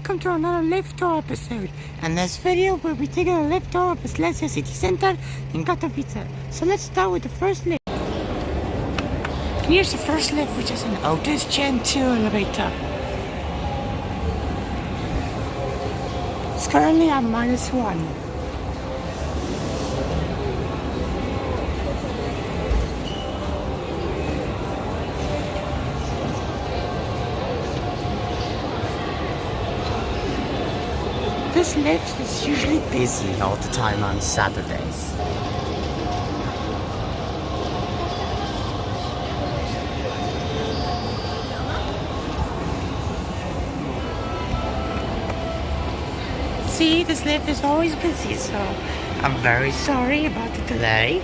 welcome to another lift tour episode. In this video, we'll be taking a lift tour of Tour-sliesia city center in Katowice. So let's start with the first lift. And here's the first lift, which is an Otis Gen 2 elevator. It's currently at -1. This lift is usually busy all the time on Saturdays. See, this lift is always busy, so I'm very sorry about the delay.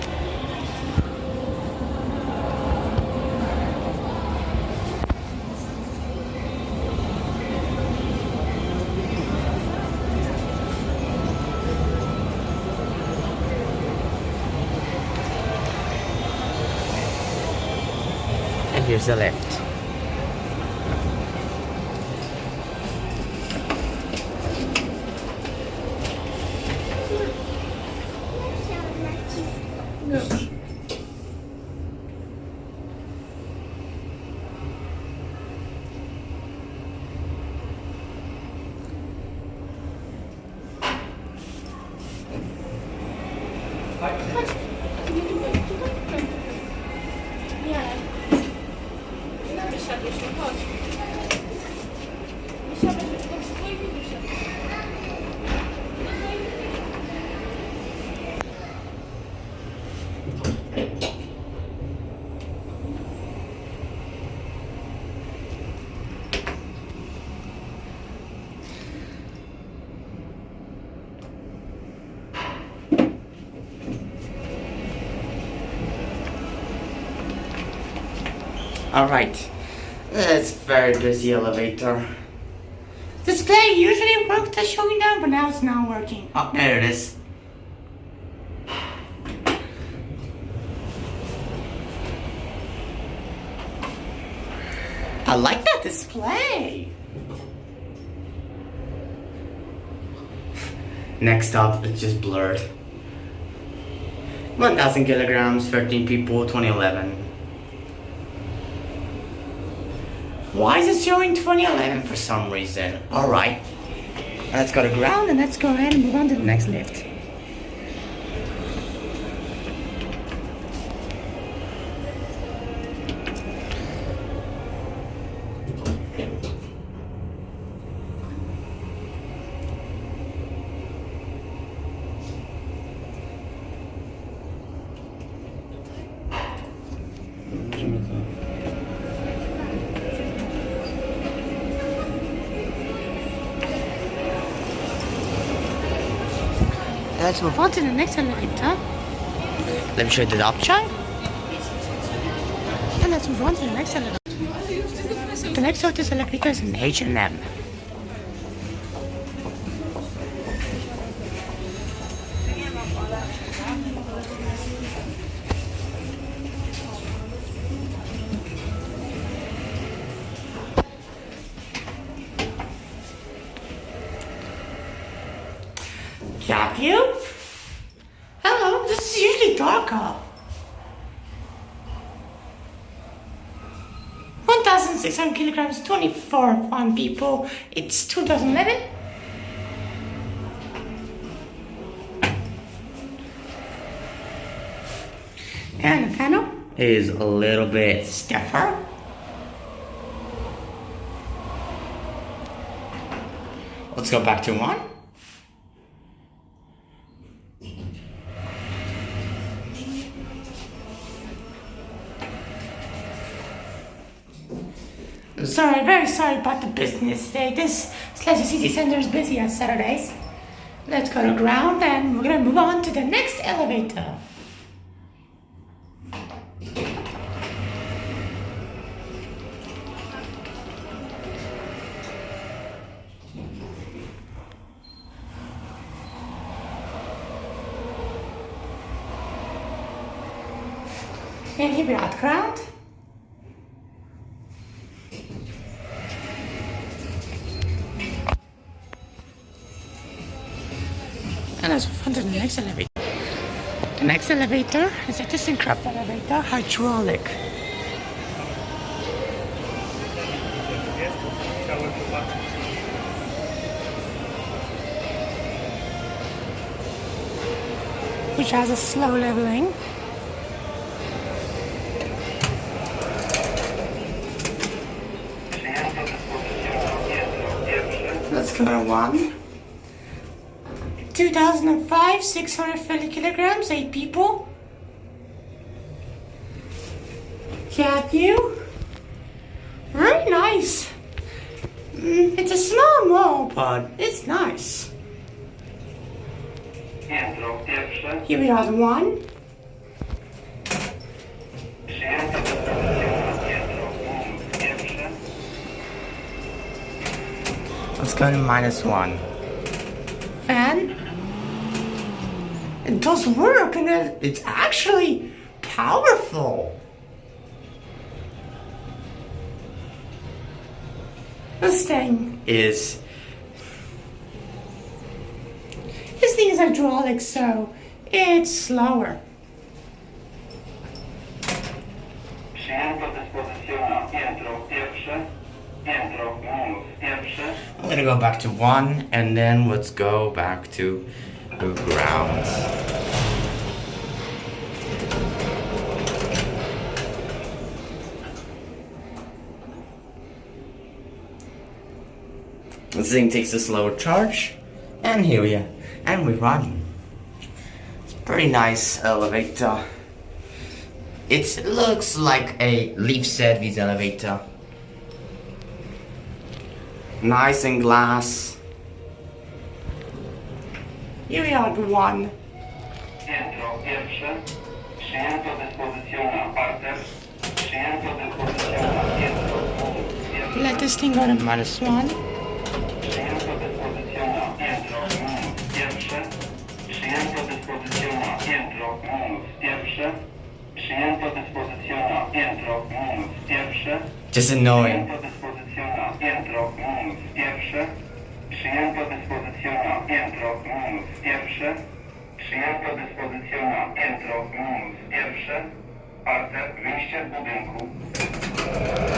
And here's the lift. Alright, it's very busy elevator. Display usually works to show me down, but now it's not working. Oh, there it is. I like that display. Next up, it's just blurred. 1,000 kilograms, 13 people, 2011. Why is it showing 2011 for some reason? Alright. Let's go to ground and let's go ahead and move on to the next lift. Let's move on to the next elevator. Let me show you the option. And let's move on to the next elevator. The next Otis elevator is an H&M. Got you? Hello, this is usually darker. 1,600 kilograms, 24 fun people. It's 2011. And the panel is a little bit stiffer. Let's go back to 1. Sorry, very sorry about the business today. This Tour-sliesia city center is busy on Saturdays. Let's go to ground and we're gonna move on to the next elevator. And here we are at ground. let's move on to the next elevator. The next elevator is a tyssenkrup elevator, hydraulic. Which has a slow leveling. Let's go to 1. 2005, 630 kilograms, 8 people. Cat view. Very nice. It's a small mall, but it's nice. Here we are, the 1. Let's go to -1. Fan. It does work, and it's actually powerful. This thing is hydraulic, so it's slower. I'm gonna go back to 1, and then let's go back to the ground. This thing takes a slower charge, and here we are, and we run. It's a pretty nice elevator. It looks like a leaf service elevator. Nice and glass. Here we are at 1. Let this thing go to -1. Just annoying.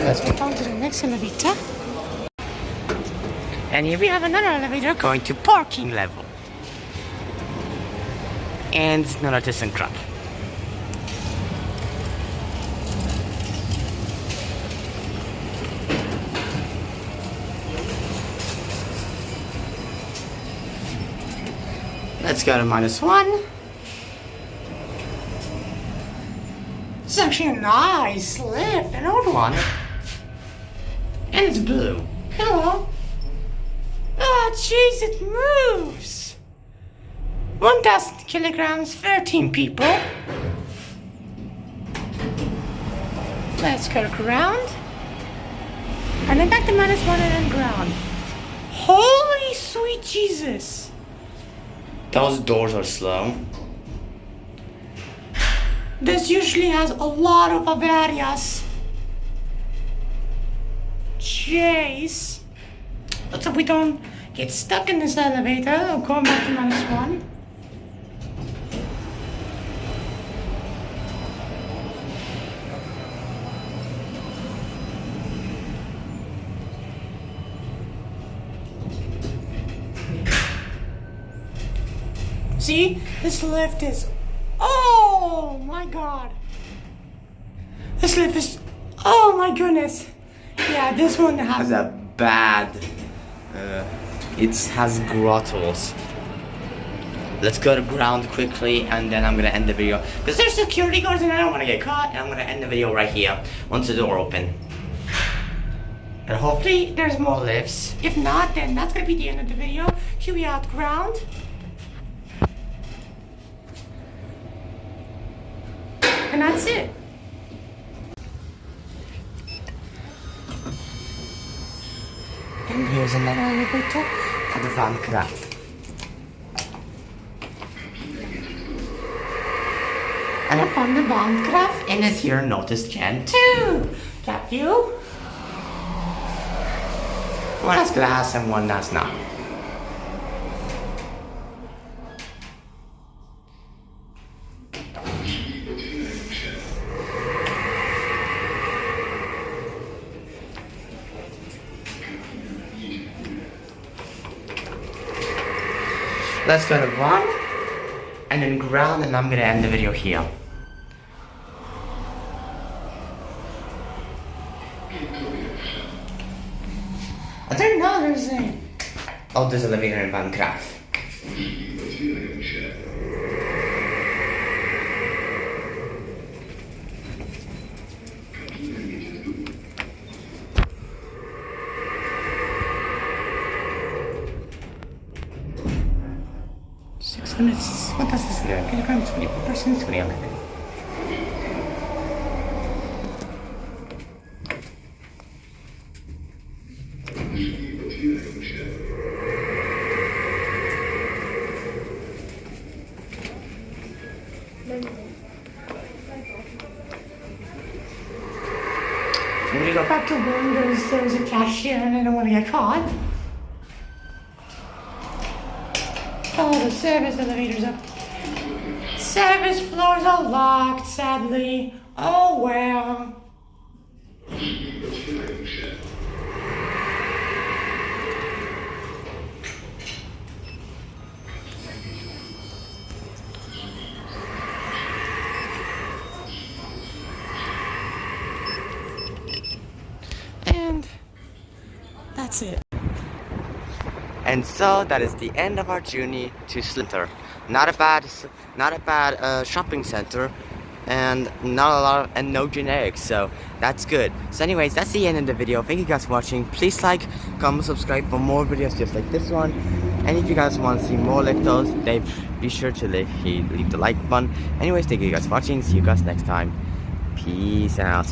Let's move on to the next elevator. And here we have another elevator going to parking level. And another tyssenkrup. Let's go to -1. This is actually a nice lift, an old one. And it's blue. Hello. Oh, jeez, it moves. 1,000 kilograms, 13 people. Let's go to ground. And then back to -1 and then ground. Holy sweet Jesus. Those doors are slow. This usually has a lot of avarias. Jeez. Let's hope we don't get stuck in this elevator. I'm going back to -1. See, this lift is, oh my God. This lift is, oh my goodness. Yeah, this one has a bad, it has grottos. Let's go to ground quickly, and then I'm gonna end the video. Because there's security guards and I don't wanna get caught, and I'm gonna end the video right here, once the door open. And hopefully there's more lifts. If not, then that's gonna be the end of the video. Here we are at ground. And that's it. And here's another elevator for the van craff. And upon the van craff, and it's here notice cant too. Cat view. One has glass and one has not. Let's go to 1, and then ground, and I'm gonna end the video here. I don't know, there's a... Oh, there's a living room van craff. Fantastiskt grej. Kan jag skämta för det? Precis för det. When we go back to one, there's a cashier and I don't want to get caught. Oh, the service elevator's up. Service floors are locked, sadly. Oh well. And that's it. And so that is the end of our journey to Slinther. Not a bad shopping center, and not a lot of, and no generics, so that's good. So anyways, that's the end of the video. Thank you guys for watching. Please like, comment, subscribe for more videos just like this one. And if you guys want to see more liftos, then be sure to leave the like button. Anyways, thank you guys for watching. See you guys next time. Peace out.